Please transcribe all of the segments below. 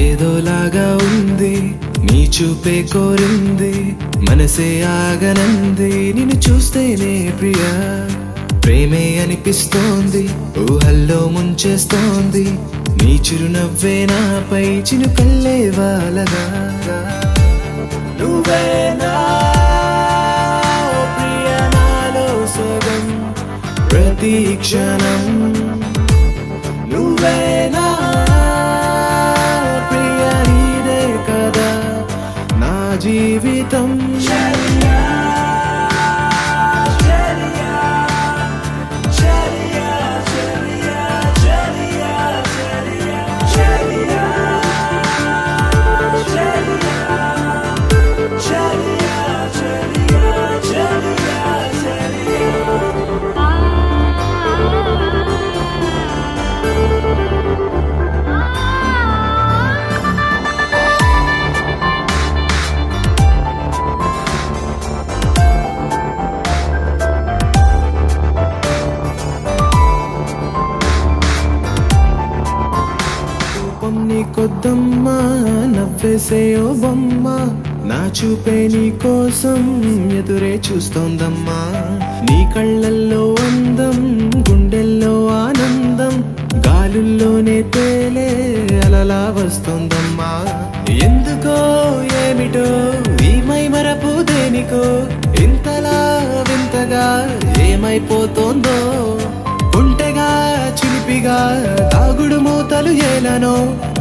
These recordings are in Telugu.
ఏదోలాగా ఉంది నీ చూపే కోరింది మనసే ఆగనంది నిన్ను చూస్తేనే ప్రియా ప్రేమే అనిపిస్తోంది ఊహల్లో ముంచేస్తోంది నీ చిరునవ్వే నాపై చినుకల్లే వాలగా నువ్వేనా ప్రియా నాలో సగం ప్రతి క్షణం నువ్వేనా ప్రియా నీదే కదా నా జీవితం కొద్దమ్మా నవ్వేసే ఓ బొమ్మ నా చూపే నీ కోసం ఎదురే చూస్తోందమ్మా నీ కళ్ళల్లో అందం గుండెల్లో ఆనందం గాలుల్లోనే తేలే అలలా వస్తోందమ్మా ఎందుకో ఏమిటో ఈ మైమరపు దేనికో ఇంతలా వింతగా ఏమైపోతోందో గుంటెగా చిలిపిగా తాగుడు మూతలు ఏలనో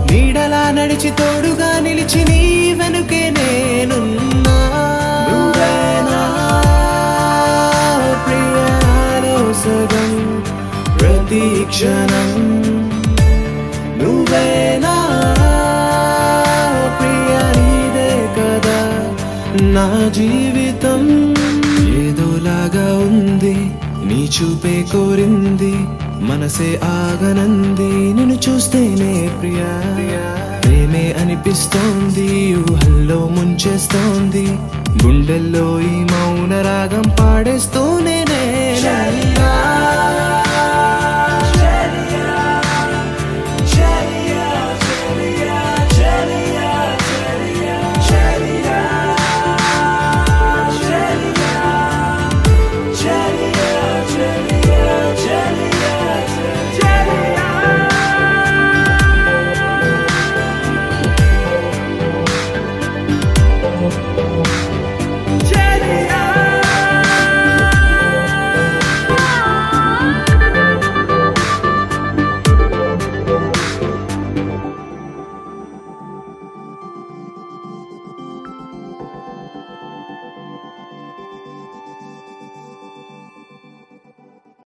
నీడలా నడిచి తోడుగా నిలిచి నీ వెనుకే నేనున్నా నువ్వేనా ప్రియాలో సగం ప్రతి క్షణం నువ్వేనా ప్రియా నీదే కదా నా జీవితం ఏదోలాగా ఉంది నీ చూపే కోరింది మనసే ఆగనంది నిన్ను చూస్తేనే ప్రియా ప్రేమే అనిపిస్తోంది ఊహల్లో ముంచేస్తోంది గుండెల్లో ఈ మౌన రాగం పాడేస్తూనే